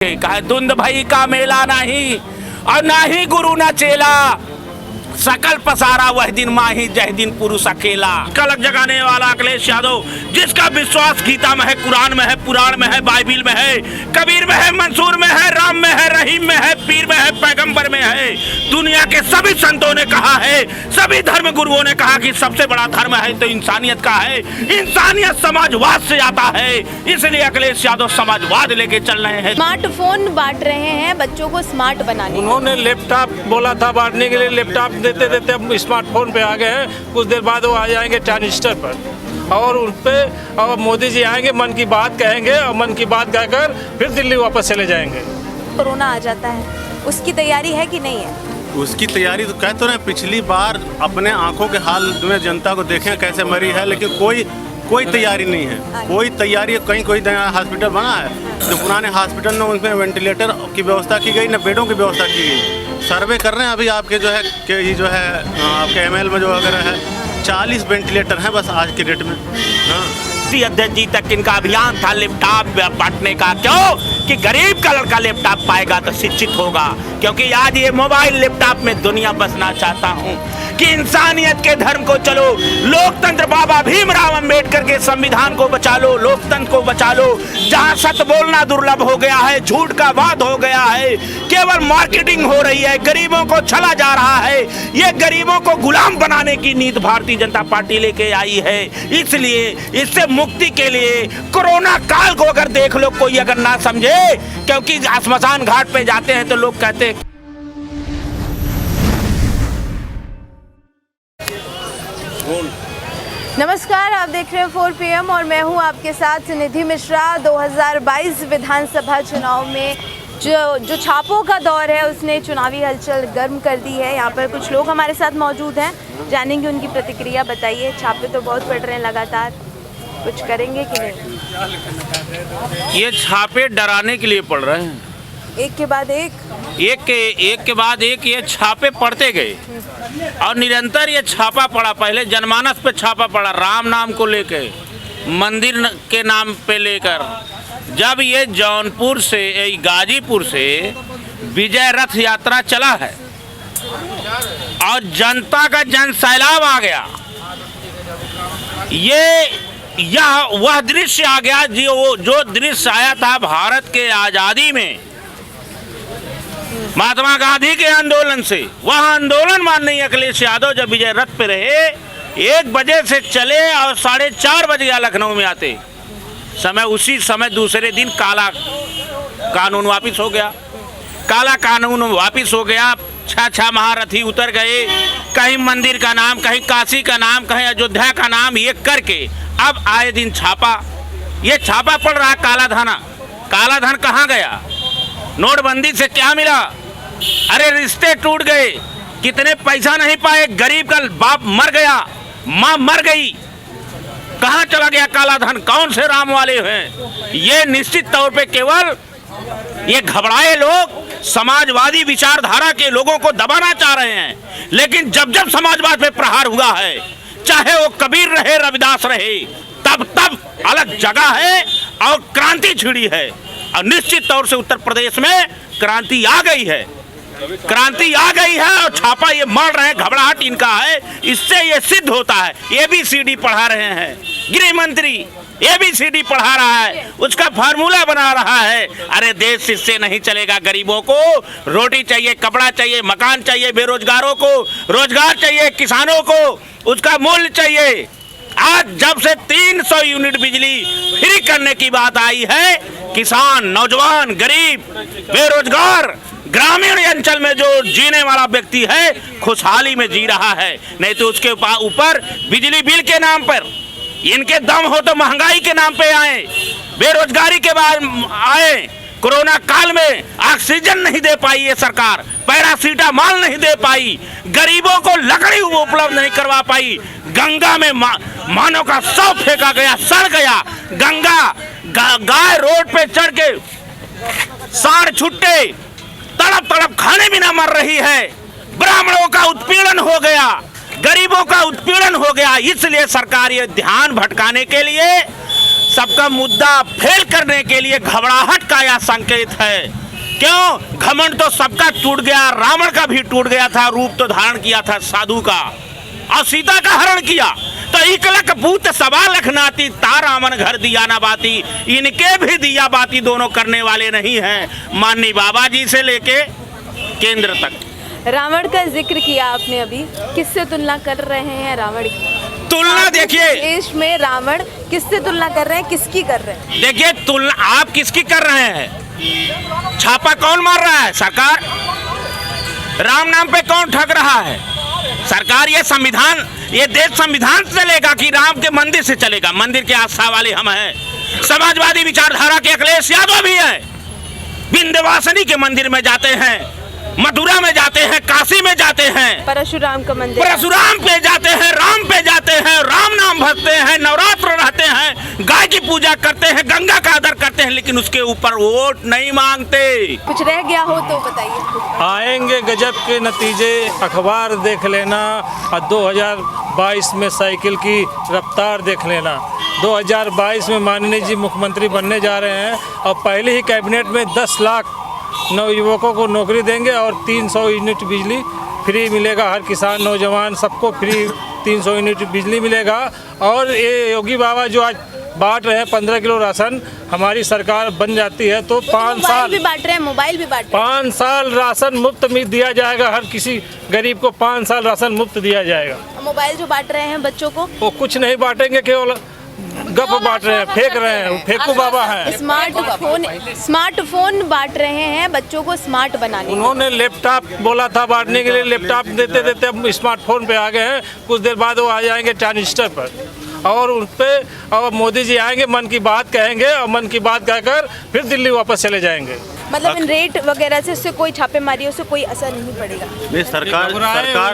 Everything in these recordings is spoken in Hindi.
कहे धुंध भई का मेला नहीं और ना ही गुरु न चेला, सकल पसारा वह दिन माही जह दिन पुरुष अकेला। कलक जगाने वाला अखिलेश यादव, जिसका विश्वास गीता में है, कुरान में है, पुराण में है, बाइबिल में है, कबीर में है, मंसूर में है, राम में है, रहीम में है, पीर में है, पैगंबर में है। दुनिया के सभी संतों ने कहा है, सभी धर्म गुरुओं ने कहा कि सबसे बड़ा धर्म है तो इंसानियत का है। इंसानियत समाजवाद से आता है, इसलिए अखिलेश यादव समाजवाद लेके चल रहे हैं। स्मार्टफोन बांट रहे हैं बच्चों को स्मार्ट बनाने। उन्होंने लैपटॉप बोला था बांटने के लिए, लैपटॉप देते देते अब स्मार्टफोन पे आ गए हैं। कुछ देर बाद वो आ जाएंगे ट्रांजिस्टर पर और उन पे और मोदी जी आएंगे, मन की बात कहेंगे और मन की बात कहकर फिर दिल्ली वापस चले जाएंगे। कोरोना आ जाता है, उसकी तैयारी है कि नहीं है? उसकी तैयारी तो कहते रहे, पिछली बार अपने आंखों के हाल में जनता को देखें कैसे मरी है, लेकिन कोई तैयारी नहीं है। कोई तैयारी कहीं कोई हॉस्पिटल बना है जो पुराने हॉस्पिटल में उनमें वेंटिलेटर की व्यवस्था की गई, न बेडों की व्यवस्था की गई। सर्वे कर रहे हैं अभी आपके जो है कि ये जो है आपके एमएल में जो वगैरह है 40 वेंटिलेटर हैं बस आज के डेट में। अध्यक्ष जी तक इनका अभियान था लैपटॉप बांटने का। क्यों? कि गरीब का लड़का लैपटॉप पाएगा तो शिक्षित होगा। क्योंकि आज ये मोबाइल लैपटॉप में दुनिया बसना चाहता हूँ कि इंसानियत के धर्म को चलो, लोकतंत्र बाबा भीमराव अंबेडकर के संविधान को बचा लो, लोकतंत्र को बचा लो। जहाँ सत्य बोलना दुर्लभ हो गया है, झूठ का वाद हो गया है, केवल मार्केटिंग हो रही है, गरीबों को छला जा रहा है। ये गरीबों को गुलाम बनाने की नीति भारतीय जनता पार्टी लेके आई है। इसलिए इससे मुक्ति के लिए कोरोना काल को अगर देख लो, कोई अगर ना समझे, क्योंकि स्मशान घाट पे जाते हैं तो लोग कहते हैं नमस्कार, आप देख रहे हैं 4 PM और मैं हूं आपके साथ निधि मिश्रा। 2022 विधानसभा चुनाव में जो छापों का दौर है उसने चुनावी हलचल गर्म कर दी है। यहाँ पर कुछ लोग हमारे साथ मौजूद हैं, जानेंगे उनकी प्रतिक्रिया। बताइए, छापे तो बहुत पड़ रहे हैं लगातार, कुछ करेंगे कि नहीं? ये छापे डराने के लिए पड़ रहे हैं, एक के बाद एक ये छापे पड़ते गए और निरंतर ये छापा पड़ा। पहले जनमानस पे छापा पड़ा, राम नाम को लेके, मंदिर के नाम पे लेकर। जब ये जौनपुर से गाजीपुर से विजय रथ यात्रा चला है और जनता का जन सैलाब आ गया, यह वह दृश्य आ गया जो दृश्य आया था भारत के आज़ादी में महात्मा गांधी के आंदोलन से। वह आंदोलन माननीय अखिलेश यादव जब विजय रथ पे रहे, 1 बजे से चले और 4:30 बज गया लखनऊ में आते समय। उसी समय दूसरे दिन काला कानून वापिस हो गया। काला कानून वापिस हो गया। 6 महारथी उतर गए, कहीं मंदिर का नाम, कहीं काशी का नाम, कहीं अयोध्या का नाम, ये करके अब आए दिन छापा। ये छापा पड़ रहा। काला धन कहाँ गया? नोटबंदी से क्या मिला? अरे रिश्ते टूट गए, कितने पैसा नहीं पाए, गरीब का बाप मर गया, माँ मर गई, कहाँ चला गया काला धन? कौन से राम वाले हैं? ये निश्चित तौर पे केवल ये घबराए लोग समाजवादी विचारधारा के लोगों को दबाना चाह रहे हैं। लेकिन जब जब समाजवाद पे प्रहार हुआ है, चाहे वो कबीर रहे, रविदास रहे, तब अलग जगह है और क्रांति छिड़ी है। और निश्चित तौर से उत्तर प्रदेश में क्रांति आ गई है, और छापा ये मार रहे हैं, घबराहट इनका है। इससे ये सिद्ध होता है। ABCD पढ़ा रहे हैं, गृह मंत्री ABCD पढ़ा रहा है, उसका फार्मूला बना रहा है। अरे देश इससे नहीं चलेगा। गरीबों को रोटी चाहिए, कपड़ा चाहिए, मकान चाहिए, बेरोजगारों को रोजगार चाहिए, किसानों को उसका मूल्य चाहिए। आज जब से 300 यूनिट बिजली फ्री करने की बात आई है, किसान, नौजवान, गरीब, बेरोजगार, ग्रामीण अंचल में जो जीने वाला व्यक्ति है खुशहाली में जी रहा है। नहीं तो उसके ऊपर बिजली बिल के नाम पर इनके दम हो तो महंगाई के नाम पे आए, बेरोजगारी के बाद आए। कोरोना काल में ऑक्सीजन नहीं दे पाई ये सरकार, पैरासीटामॉल नहीं दे पाई, गरीबों को लकड़ी उपलब्ध नहीं करवा पाई। गंगा में मानव का शव फेंका गया, सड़ गया। गंगा गाय रोड पे चढ़ के साढ़ छुट्टे तड़प खाने बिना मर रही है। ब्राह्मणों का उत्पीड़न हो गया, गरीबों का उत्पीड़न हो गया। इसलिए सरकार ये ध्यान भटकाने के लिए सबका मुद्दा फेल करने के लिए घबराहट का यह संकेत है। क्यों? घमंड तो सबका टूट गया, रावण का भी टूट गया था, रूप तो धारण किया था साधु का और सीता का हरण किया। तो इकलक पूत सबा लखनाती ता रावण घर दिया ना बाती, इनके भी दिया बाती दोनों करने वाले नहीं हैं, माननीय बाबा जी से लेके केंद्र तक। रावण का जिक्र किया आपने अभी, किससे तुलना कर रहे हैं रावण की? तुलना देखिए, देश में रावण किससे तुलना कर रहे हैं, किसकी कर रहे हैं? देखिए तुलना आप किसकी कर रहे हैं? छापा कौन मार रहा है? सरकार। राम नाम पे कौन ठग रहा है? सरकार। ये संविधान, ये देश संविधान से चलेगा कि राम के मंदिर से चलेगा? मंदिर के आस्था वाले हम हैं, समाजवादी विचारधारा के अखिलेश यादव भी हैं, विंध्यवासिनी के मंदिर में जाते हैं, मथुरा में जाते हैं, काशी में जाते हैं, परशुराम का मंदिर, परशुराम पे जाते हैं, राम पे जाते हैं, राम नाम भजते हैं, नवरात्र रहते हैं, गाय की पूजा करते हैं, गंगा का आदर करते हैं, लेकिन उसके ऊपर वोट नहीं मांगते। कुछ रह गया हो तो बताइए। आएंगे गजब के नतीजे, अखबार देख लेना और 2022 में साइकिल की रफ्तार देख लेना। 2022 में माननीय जी मुख्यमंत्री बनने जा रहे हैं और पहले ही कैबिनेट में 10 लाख नवयुवकों को नौकरी देंगे और 300 यूनिट बिजली फ्री मिलेगा। हर किसान नौजवान सबको फ्री 300 यूनिट बिजली मिलेगा। और ये योगी बाबा जो आज बांट रहे हैं 15 किलो राशन, हमारी सरकार बन जाती है तो 5 साल भी बांट रहे हैं, मोबाइल भी बांट रहे हैं। 5 साल राशन मुफ्त में दिया जाएगा। हर किसी गरीब को 5 साल राशन मुफ्त दिया जाएगा। मोबाइल जो बांट रहे हैं बच्चों को, वो कुछ नहीं बांटेंगे, केवल गप बांट रहे हैं, फेंक रहे हैं, फेंकू बाबा हैं। स्मार्टफोन बांट रहे हैं बच्चों को स्मार्ट बनाने। उन्होंने लैपटॉप बोला था बांटने के लिए, लैपटॉप देते देते अब स्मार्टफोन पे आ गए हैं। कुछ देर बाद वो आ जाएंगे ट्रांजिस्टर पर और उन पे और मोदी जी आएंगे, मन की बात कहेंगे और मन की बात कहकर फिर दिल्ली वापस चले जाएंगे। मतलब इन रेट वगैरह से उससे कोई छापेमारी से कोई असर नहीं पड़ेगा? नहीं, सरकार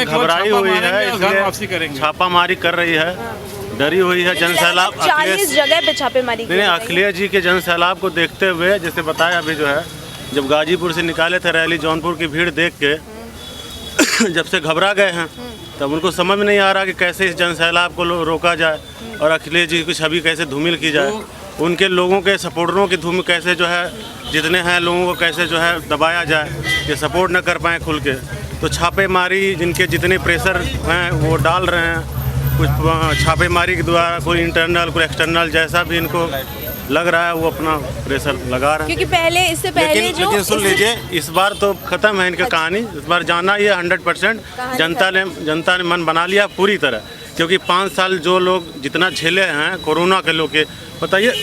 घबराई हुई है, इसलिए छापामारी कर रही है, डरी हुई है। जन सैलाब 40 जगह पे छापेमारी नहीं, अखिलेश जी के जन सैलाब को देखते हुए, जैसे बताया अभी जो है, जब गाजीपुर से निकाले थे रैली, जौनपुर की भीड़ देख के जब से घबरा गए हैं, तब उनको समझ में नहीं आ रहा कि कैसे इस जन सैलाब को रोका जाए और अखिलेश जी की छवि कैसे धूमिल की जाए, उनके लोगों के सपोर्टरों की धूम कैसे जो है, जितने हैं लोगों को कैसे जो है दबाया जाए कि सपोर्ट न कर पाएँ खुल के। तो छापेमारी जिनके जितने प्रेशर हैं वो डाल रहे हैं, कुछ छापेमारी के द्वारा, कोई इंटरनल कोई एक्सटर्नल, जैसा भी इनको लग रहा है वो अपना प्रेशर लगा रहे हैं। क्योंकि पहले इससे पहले लेकिन सुन लीजिए, इस बार तो खत्म है इनकी कहानी। इस बार जाना ये 100% जनता ने मन बना लिया पूरी तरह। क्योंकि 5 साल जो लोग जितना झेले हैं कोरोना के लोग के, बताइए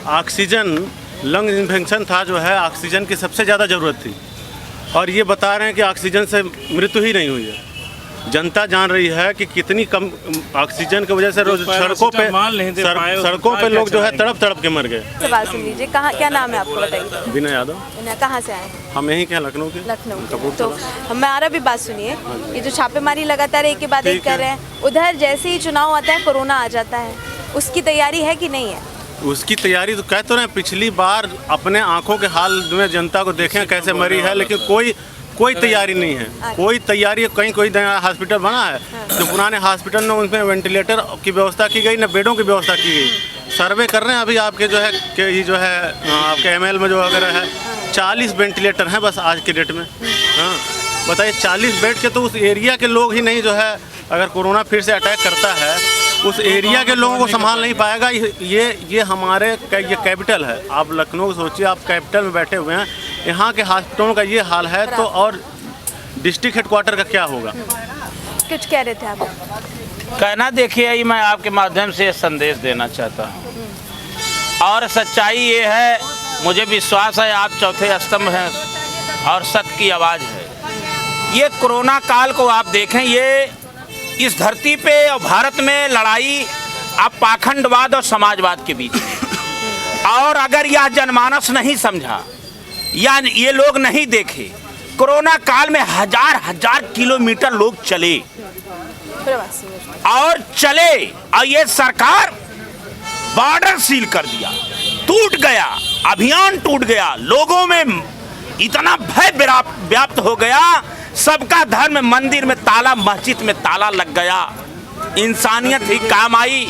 ऑक्सीजन, लंग इन्फेक्शन था जो है, ऑक्सीजन की सबसे ज़्यादा ज़रूरत थी और ये बता रहे हैं कि ऑक्सीजन से मृत्यु ही नहीं हुई है। जनता जान रही है कि कितनी कम ऑक्सीजन की वजह से रोज सड़कों पे लोग जो है तड़प के मर गए। सवाल सुन लीजिए, कहाँ, क्या नाम है आपको बताइए? विनय यादव। कहाँ से आए? हम यहीं के हैं, लखनऊ के। लखनऊ। तो हमारा भी बात सुनिए, ये जो छापेमारी लगातार एक के बाद एक कर रहे हैं, उधर जैसे ही चुनाव आता है कोरोना आ जाता है, उसकी तैयारी है कि नहीं है? उसकी तैयारी तो कहते रहे, पिछली बार अपने आंखों के हाल में जनता को देखें कैसे मरी है, लेकिन कोई तैयारी नहीं है। कोई तैयारी, कहीं कोई हॉस्पिटल बना है जो पुराने हॉस्पिटल में उनमें वेंटिलेटर की व्यवस्था की गई, न बेडों की व्यवस्था की गई। सर्वे कर रहे हैं अभी आपके जो है कि ये जो है आपके ML में जो वगैरह है 40 वेंटिलेटर हैं बस आज के डेट में। हाँ बताइए, 40 बेड के तो उस एरिया के लोग ही नहीं जो है, अगर कोरोना फिर से अटैक करता है उस एरिया के लोगों को संभाल नहीं पाएगा। ये हमारे ये कैपिटल है। आप लखनऊ सोचिए, आप कैपिटल में बैठे हुए हैं, यहाँ के हॉस्पिटलों का ये हाल है तो और डिस्ट्रिक्ट हेडक्वार्टर का क्या होगा? कुछ कह रहे थे आप? कहना देखिए, मैं आपके माध्यम से संदेश देना चाहता हूँ और सच्चाई ये है, मुझे विश्वास है आप चौथे स्तंभ हैं और सत्य की आवाज़ है। ये कोरोना काल को आप देखें, ये इस धरती पे और भारत में लड़ाई अब पाखंडवाद और समाजवाद के बीच में। और अगर यह जनमानस नहीं समझा या ये लोग नहीं देखे, कोरोना काल में हजार किलोमीटर लोग चले और ये सरकार बॉर्डर सील कर दिया, टूट गया, अभियान टूट गया, लोगों में इतना भय व्याप्त हो गया, सबका धर्म, मंदिर में ताला, मस्जिद में ताला लग गया, इंसानियत ही काम आई।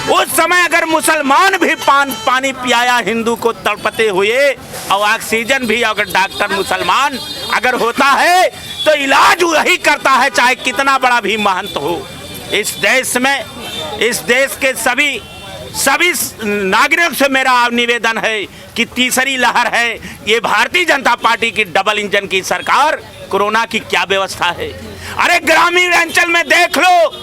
उस समय अगर मुसलमान भी पानी पियाया हिंदू को तड़पते हुए, और ऑक्सीजन भी अगर डॉक्टर मुसलमान अगर होता है तो इलाज वही करता है, चाहे कितना बड़ा भी महंत हो। इस देश में, इस देश के सभी नागरिकों से मेरा निवेदन है कि तीसरी लहर है, ये भारतीय जनता पार्टी की डबल इंजन की सरकार, कोरोना की क्या व्यवस्था है। अरे ग्रामीण अंचल में देख लो,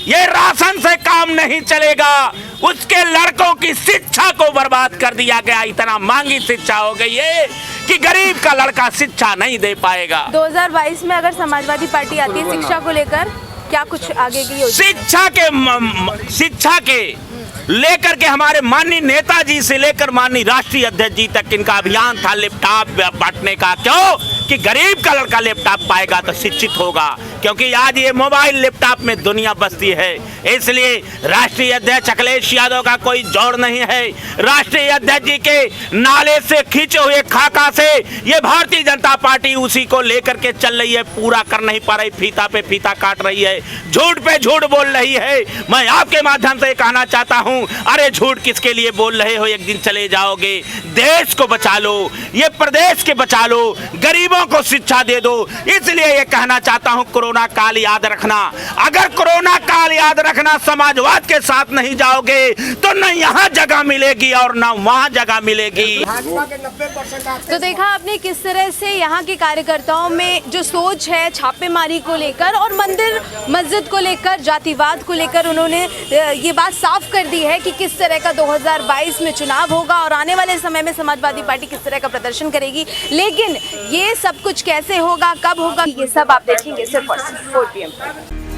ये राशन से काम नहीं चलेगा, उसके लड़कों की शिक्षा को बर्बाद कर दिया गया। इतना महंगी शिक्षा हो गई है कि गरीब का लड़का शिक्षा नहीं दे पाएगा। 2022 में अगर समाजवादी पार्टी आती है, शिक्षा को लेकर क्या कुछ आगे की योजना? शिक्षा के लेकर के हमारे माननीय नेताजी से लेकर माननीय राष्ट्रीय अध्यक्ष जी तक इनका अभियान था लैपटॉप बांटने का। क्यों? कि गरीब का लड़का लैपटॉप पाएगा तो शिक्षित होगा, क्योंकि आज ये मोबाइल लैपटॉप में दुनिया बसती है। इसलिए राष्ट्रीय अध्यक्ष अखिलेश यादव का कोई जोड़ नहीं है। राष्ट्रीय अध्यक्ष जी के नाले से खींचे हुए खाका से ये भारतीय जनता पार्टी उसी को लेकर के चल रही है, पूरा कर नहीं पा रही, फीता पे फीता काट रही है, झूठ पे झूठ बोल रही है। मैं आपके माध्यम से कहना चाहता हूं, अरे झूठ किसके लिए बोल रहे हो? एक दिन चले जाओगे। देश को बचा लो, ये प्रदेश के बचा लो, गरीबों को शिक्षा दे दो। इसलिए ये कहना चाहता हूं, कोरोना काल याद रखना। अगर कोरोना काल याद रखना समाजवाद के साथ नहीं जाओगे तो न यहाँ जगह मिलेगी और न वहाँ जगह मिलेगी। तो देखा आपने किस तरह से यहाँ के कार्यकर्ताओं में जो सोच है छापेमारी को लेकर और मंदिर मस्जिद को लेकर, जातिवाद को लेकर, उन्होंने ये बात साफ कर दी है कि किस तरह का 2022 में चुनाव होगा और आने वाले समय में समाजवादी पार्टी किस तरह का प्रदर्शन करेगी। लेकिन ये सब कुछ कैसे होगा, कब होगा, ये सब आप देखेंगे सिर्फ 4 PM।